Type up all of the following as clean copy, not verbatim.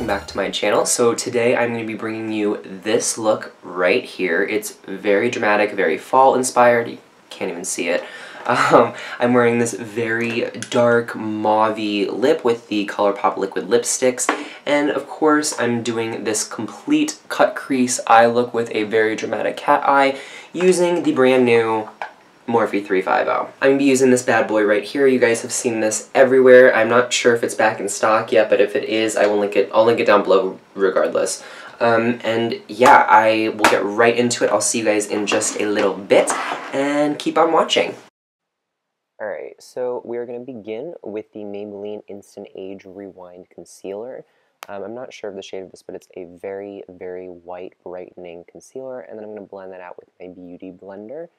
welcome back to my channel. So today I'm going to be bringing you this look right here. It's very dramatic, very fall inspired. You can't even see it. I'm wearing this very dark mauve-y lip with the Colourpop liquid lipsticks, and of course I'm doing this complete cut crease eye look with a very dramatic cat eye using the brand new Morphe 350. I'm going to be using this bad boy right here. You guys have seen this everywhere. I'm not sure if it's back in stock yet, but if it is, I'll link it down below regardless. And yeah, I will get right into it. I'll see you guys in just a little bit, and keep on watching. Alright, so we're going to begin with the Maybelline Instant Age Rewind Concealer. I'm not sure of the shade of this, but it's a very, very white brightening concealer, and then I'm going to blend that out with my Beauty Blender.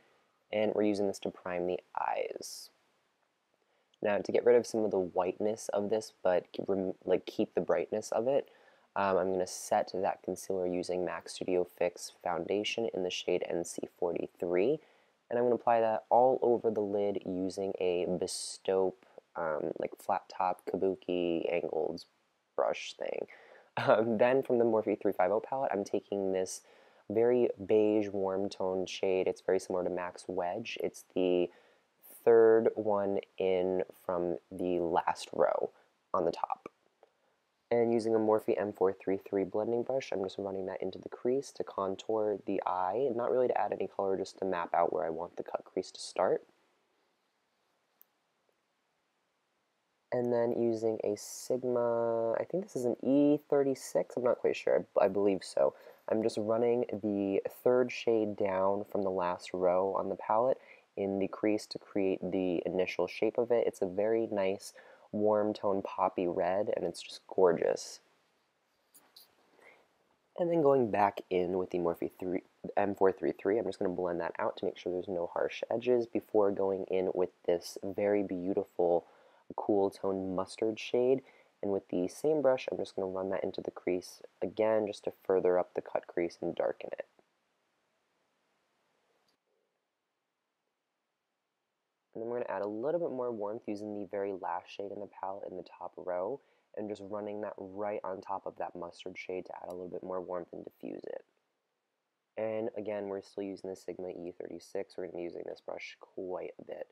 And we're using this to prime the eyes. Now, to get rid of some of the whiteness of this, but keep the brightness of it, I'm going to set that concealer using MAC Studio Fix Foundation in the shade NC43, and I'm going to apply that all over the lid using a Bespoke, flat top kabuki angled brush thing. Then from the Morphe 350 palette, I'm taking this very beige warm toned shade. It's very similar to MAC's Wedge. It's the third one in from the last row on the top. And using a Morphe M433 blending brush, I'm just running that into the crease to contour the eye, not really to add any color, just to map out where I want the cut crease to start. And then using a Sigma, I think this is an E36, I'm not quite sure, I believe so. I'm just running the third shade down from the last row on the palette in the crease to create the initial shape of it. It's a very nice warm tone poppy red, and it's just gorgeous. And then going back in with the Morphe M433, I'm just going to blend that out to make sure there's no harsh edges before going in with this very beautiful cool tone mustard shade. And with the same brush, I'm just going to run that into the crease again, just to further up the cut crease and darken it. And then we're going to add a little bit more warmth using the very last shade in the palette in the top row, and just running that right on top of that mustard shade to add a little bit more warmth and diffuse it. And again, we're still using the Sigma E36. We're going to be using this brush quite a bit.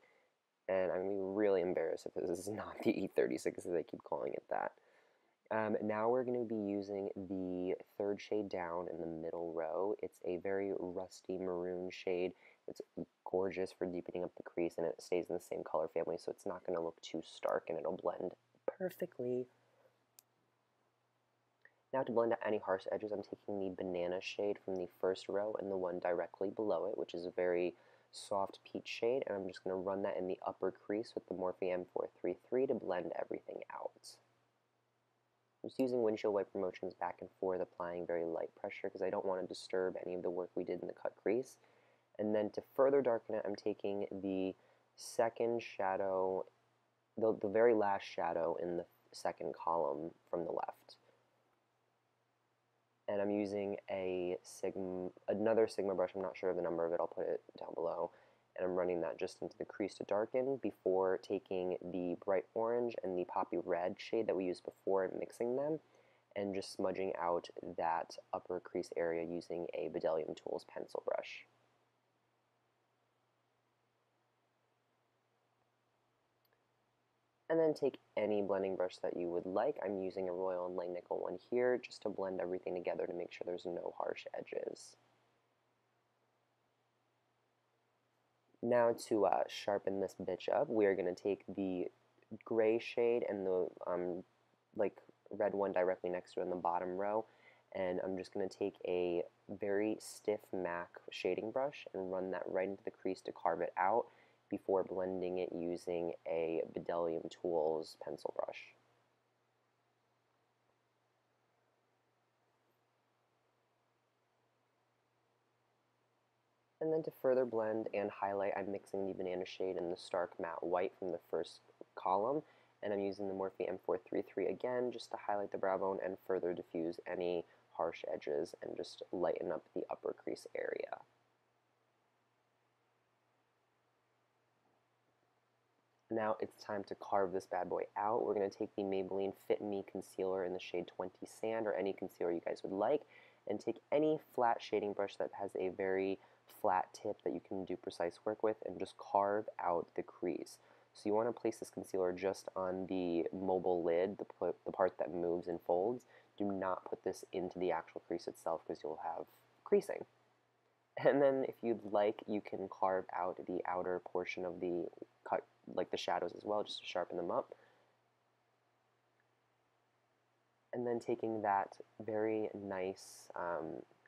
And I'm going to be really embarrassed if this is not the E36 as they keep calling it that. Now we're going to be using the third shade down in the middle row. It's a very rusty maroon shade. It's gorgeous for deepening up the crease, and it stays in the same color family, so it's not going to look too stark, and it'll blend perfectly. Now to blend out any harsh edges, I'm taking the banana shade from the first row and the one directly below it, which is a very soft peach shade, and I'm just going to run that in the upper crease with the Morphe M433 to blend everything out. I'm just using windshield wiper motions back and forth, applying very light pressure because I don't want to disturb any of the work we did in the cut crease. And then to further darken it, I'm taking the second shadow, the very last shadow in the second column from the left. And I'm using another Sigma brush. I'm not sure of the number of it, I'll put it down below. And I'm running that just into the crease to darken before taking the bright orange and the poppy red shade that we used before and mixing them, and just smudging out that upper crease area using a Bdellium Tools pencil brush. And then take any blending brush that you would like. I'm using a Royal & Langnickel one here just to blend everything together to make sure there's no harsh edges. Now to sharpen this bitch up, we are going to take the gray shade and the red one directly next to it in the bottom row, and I'm just going to take a very stiff MAC shading brush and run that right into the crease to carve it out before blending it using a Bdellium Tools pencil brush. And then to further blend and highlight, I'm mixing the banana shade and the stark matte white from the first column, and I'm using the Morphe M433 again just to highlight the brow bone and further diffuse any harsh edges and just lighten up the upper crease area. Now it's time to carve this bad boy out. We're going to take the Maybelline Fit Me Concealer in the shade 20 Sand, or any concealer you guys would like, and take any flat shading brush that has a very flat tip that you can do precise work with, and just carve out the crease. So you want to place this concealer just on the mobile lid, the part that moves and folds. Do not put this into the actual crease itself because you'll have creasing. And then if you'd like, you can carve out the outer portion of the cut, like the shadows as well, just to sharpen them up. And then taking that very nice,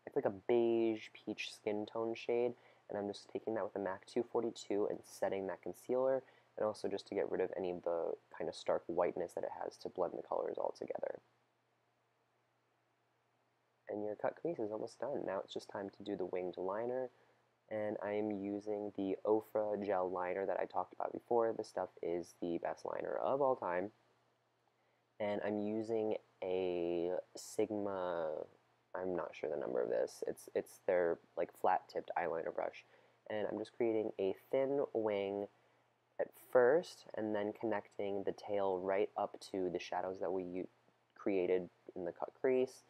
it's like a beige peach skin tone shade, and I'm just taking that with a MAC 242 and setting that concealer, and also just to get rid of any of the kind of stark whiteness that it has to blend the colors all together. And your cut crease is almost done. Now it's just time to do the winged liner, and I am using the Ofra gel liner that I talked about before. This stuff is the best liner of all time, and I'm using a Sigma, I'm not sure the number of this, it's their like flat tipped eyeliner brush, and I'm just creating a thin wing at first, and then connecting the tail right up to the shadows that we created in the cut crease.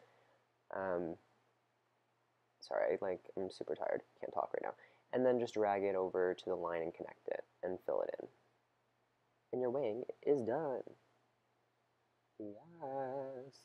Sorry, I'm super tired, can't talk right now. And then just drag it over to the line and connect it and fill it in. And your wing is done. Yes.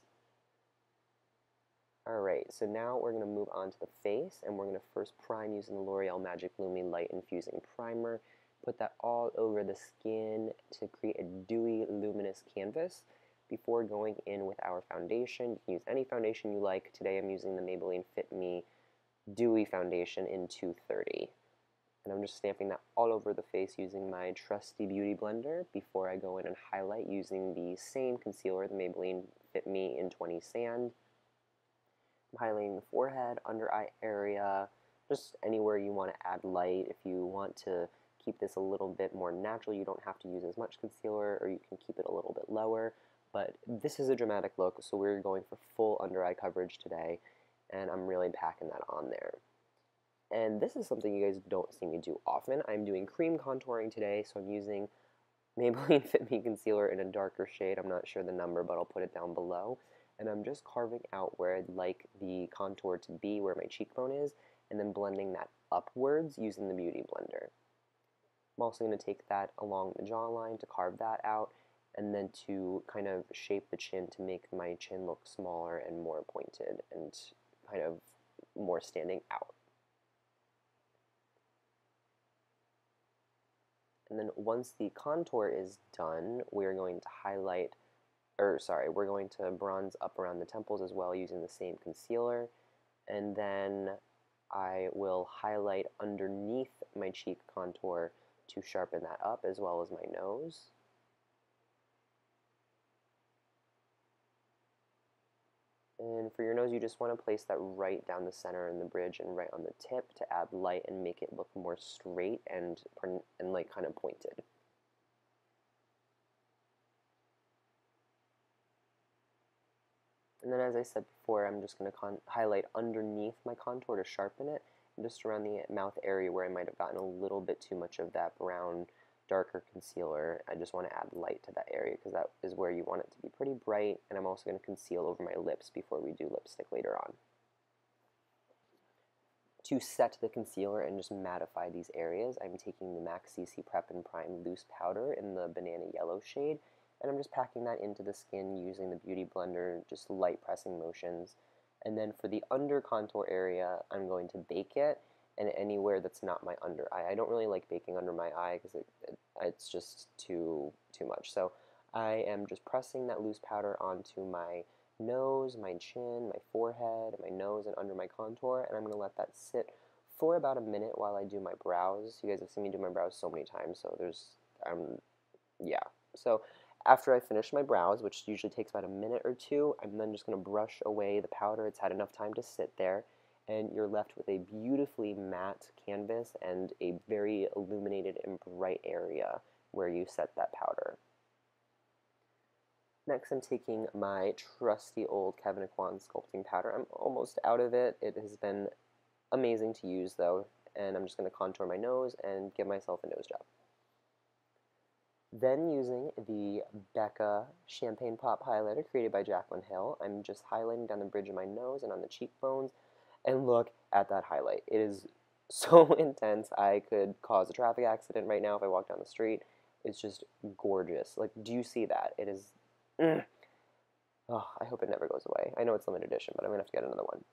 Alright, so now we're going to move on to the face, and we're going to first prime using the L'Oreal Magic Lumi Light Infusing Primer. Put that all over the skin to create a dewy, luminous canvas. Before going in with our foundation, you can use any foundation you like. Today I'm using the Maybelline Fit Me Dewy Foundation in 230. And I'm just stamping that all over the face using my trusty beauty blender before I go in and highlight using the same concealer, the Maybelline Fit Me in 20 Sand. I'm highlighting the forehead, under eye area, just anywhere you want to add light. If you want to keep this a little bit more natural, you don't have to use as much concealer, or you can keep it a little bit lower. But this is a dramatic look, so we're going for full under eye coverage today, and I'm really packing that on there. And this is something you guys don't see me do often. I'm doing cream contouring today, so I'm using Maybelline Fit Me Concealer in a darker shade. I'm not sure the number, but I'll put it down below. And I'm just carving out where I'd like the contour to be, where my cheekbone is, and then blending that upwards using the Beauty Blender. I'm also going to take that along the jawline to carve that out, and then to kind of shape the chin to make my chin look smaller and more pointed and kind of more standing out. And then once the contour is done, we're going to highlight, we're going to bronze up around the temples as well using the same concealer. And then I will highlight underneath my cheek contour to sharpen that up, as well as my nose. And for your nose, you just want to place that right down the center in the bridge and right on the tip to add light and make it look more straight and like kind of pointed. And then, as I said before, I'm just going to highlight underneath my contour to sharpen it, and just around the mouth area where I might have gotten a little bit too much of that brown, darker concealer. I just want to add light to that area because that is where you want it to be pretty bright, and I'm also going to conceal over my lips before we do lipstick later on. To set the concealer and just mattify these areas, I'm taking the MAC CC Prep and Prime Loose Powder in the Banana Yellow shade, and I'm just packing that into the skin using the Beauty Blender, just light pressing motions. And then for the under contour area, I'm going to bake it, and anywhere that's not my under eye. I don't really like baking under my eye because it's just too much. So I am just pressing that loose powder onto my nose, my chin, my forehead, my nose, and under my contour, and I'm going to let that sit for about a minute while I do my brows. You guys have seen me do my brows so many times, so yeah. So after I finish my brows, which usually takes about a minute or two, I'm then just going to brush away the powder. It's had enough time to sit there, and you're left with a beautifully matte canvas and a very illuminated and bright area where you set that powder. Next, I'm taking my trusty old Kevyn sculpting powder. I'm almost out of it. It has been amazing to use, though, and I'm just going to contour my nose and give myself a nose job. Then using the BECCA Champagne Pop Highlighter created by Jaclyn Hill, I'm just highlighting down the bridge of my nose and on the cheekbones, and look at that highlight. It is so intense. I could cause a traffic accident right now if I walk down the street. It's just gorgeous. Like, do you see that? It is... Oh, I hope it never goes away. I know it's limited edition, but I'm going to have to get another one.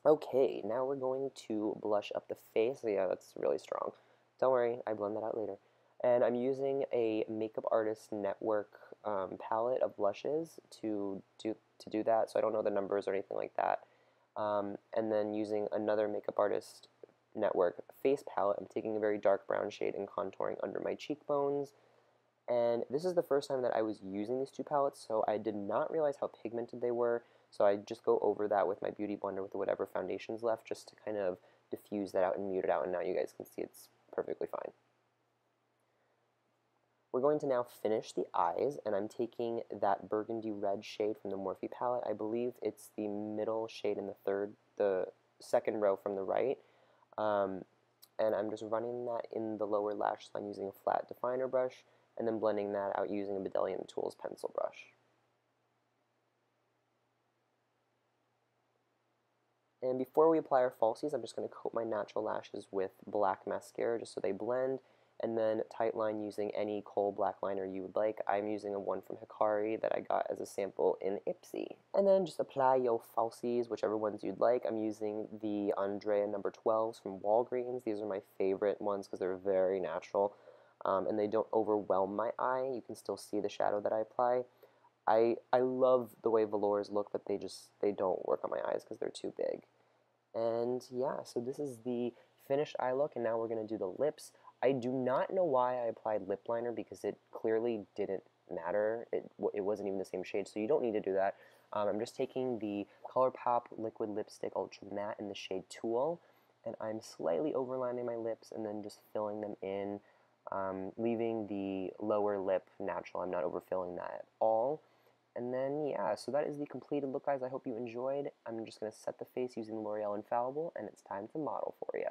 Okay, now we're going to blush up the face. Yeah, that's really strong. Don't worry, I blend that out later. And I'm using a Makeup Artist Network palette of blushes to do that, so I don't know the numbers or anything like that. And then using another Makeup Artist Network face palette, I'm taking a very dark brown shade and contouring under my cheekbones. And this is the first time that I was using these two palettes, so I did not realize how pigmented they were, so I just go over that with my Beauty Blender with whatever foundation's left, just to kind of diffuse that out and mute it out, and now you guys can see it's perfectly fine. We're going to now finish the eyes, and I'm taking that burgundy red shade from the Morphe palette. I believe it's the middle shade in the second row from the right. And I'm just running that in the lower lash line using a flat definer brush, and then blending that out using a Bedelium Tools pencil brush. And before we apply our falsies, I'm just going to coat my natural lashes with black mascara just so they blend, and then tight line using any Kohl black liner you would like. I'm using a one from Hikari that I got as a sample in Ipsy. And then just apply your falsies, whichever ones you'd like. I'm using the Andrea No. 12s from Walgreens. These are my favorite ones because they're very natural, and they don't overwhelm my eye. You can still see the shadow that I apply. I love the way velours look, but they don't work on my eyes because they're too big. And yeah, so this is the finished eye look, and now we're going to do the lips. I do not know why I applied lip liner because it clearly didn't matter. It wasn't even the same shade, so you don't need to do that. I'm just taking the Colourpop Liquid Lipstick Ultra Matte in the shade Tulle, and I'm slightly overlining my lips and then just filling them in, leaving the lower lip natural. I'm not overfilling that at all. And then, yeah, so that is the completed look, guys. I hope you enjoyed. I'm just going to set the face using L'Oreal Infallible, and it's time to model for you.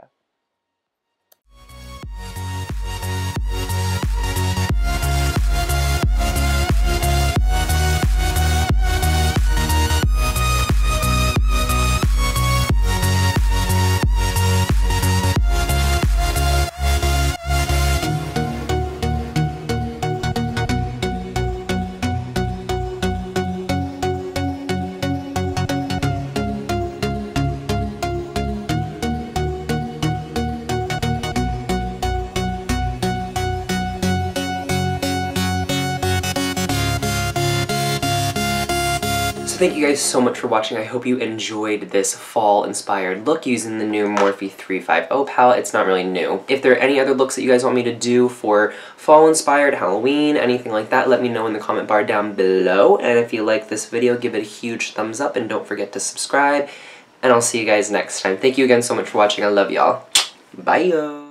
So thank you guys so much for watching. I hope you enjoyed this fall-inspired look using the new Morphe 350 palette. It's not really new. If there are any other looks that you guys want me to do for fall-inspired, Halloween, anything like that, let me know in the comment bar down below. And if you like this video, give it a huge thumbs up and don't forget to subscribe. And I'll see you guys next time. Thank you again so much for watching. I love y'all. Bye.